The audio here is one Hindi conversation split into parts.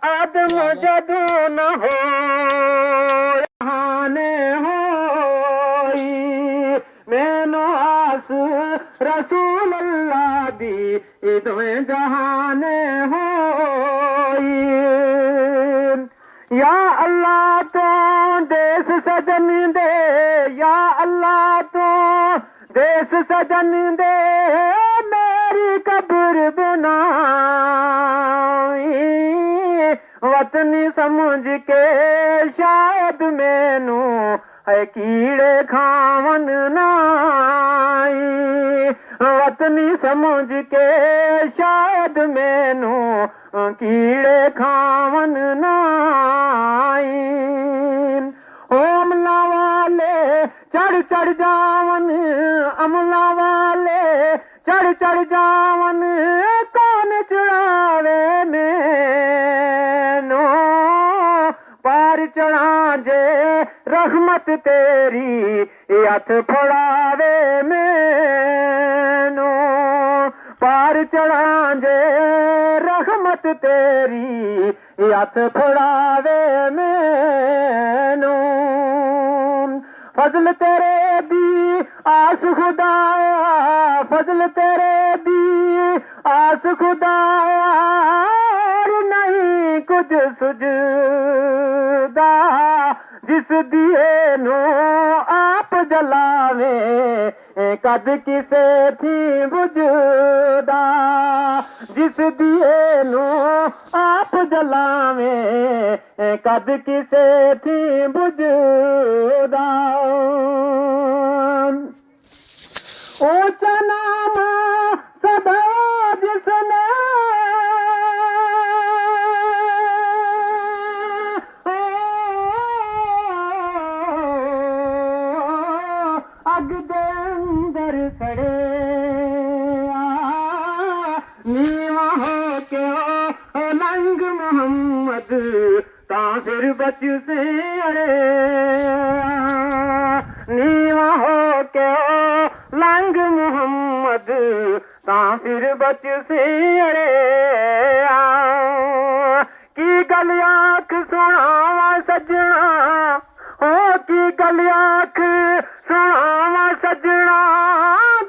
आदम जदू न हो हाने होई मैनो आस रसूल अल्लाह दी इदों जहाने होई या अल्लाह तो देश सजन दे या अल्लाह तो देश सजन दे मेरी कब्र बनाई वतनी समझ के शायद मैनू है कीड़े खावन नाई वतनी समझ के शायद मैनू कीड़े खावन नाई अमला वाले चढ़ चढ़ जावन अमला वाले चढ़ चढ़ जावन कौन चढ़ावे मैनू पार चढ़ा जे रहमत तेरी हथ फड़ावे मैनू पार चढ़ा जे रहमत तेरी हथ फड़ावे मैनू फजल तेरे दी आस खुदाया फजल तेरे दी आस खुदाया नहीं कुछ सुझदा जिस दिए नो आप जलावे कद किसे थी बुझदा जिस दिए नो आप जलावे कद किसे थी बुझदा ऊंचा नाम सदा जिसने अग दे अंदर सड़े नीवा हो के लंग मोहम्मद ता फिर बच से अरे नीवा हो के लंग मोहम्मद ता फिर बच से अरे की गल आख सुनावा सजना ओ की गल आख सुनावा सजना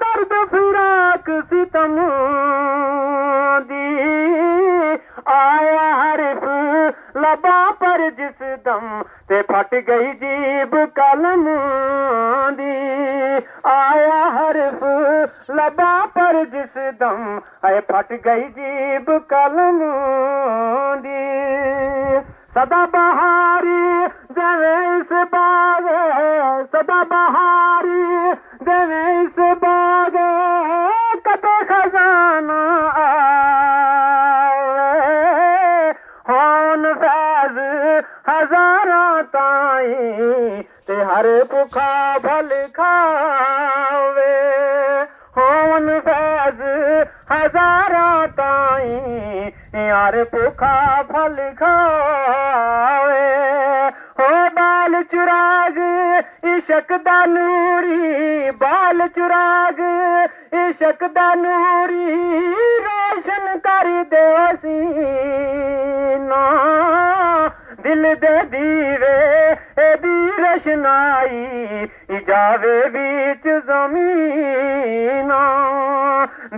दर्द फिराक सितम दी आया हरफ लबा पर जिस दम ते फट गई जीब कलम दी आया हरफ लबा पर जिस दम है फट गई जीब कलम दी सदा बहारी देवे इस बाग सदा बहारी देवे इस बाग कदे खजाना होन फैज हजारा ताई ते हर भुखा भल खावे होन फैज हजारा ताई हर भुखा फल खावे हो बाल चुराग इशक दा नूरी बाल चुराग इशक दा नूरी रोशन कर दे सीना दिल दे दीवे दी रशनाई जावे बीच जमीना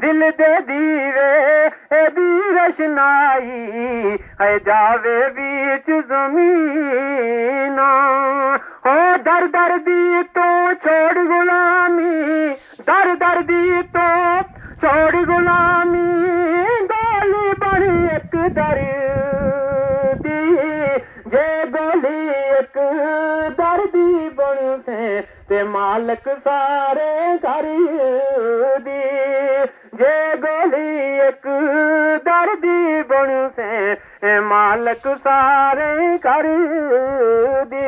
दिल दे दीवे दी रशनाई है जावे बीच जमीना हो दर दर दी तो छोड़ गुलामी दर दर दी तो छोड़ गुलामी गोली बड़ी एक दर दी जे गोली एक दर्दी बन से ते मालक सारे घर दी जे गोली एक दर्दी बन से मालक सारे कर दी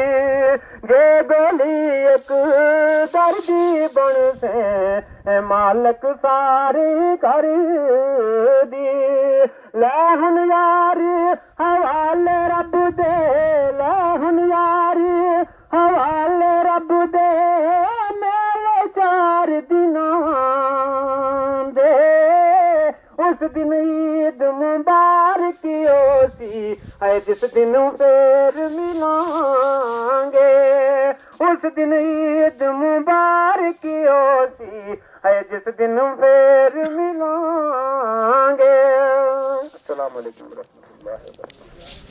जे गोली एक दर्दी बन से मालक सारे कर दी ले हुन यार हवाले रब दे ले हुन यार हवाले रब दे मेरे 4 दिनों दे उस दिन ईद मुबारक होसी है जिस दिन फिर मिलांगे, उस दिन ईद मुबारक होसी है जिस दिन फिर मिलांगे। अस्सलाम वालेकुम रहमतुल्लाहि व बरकातहू।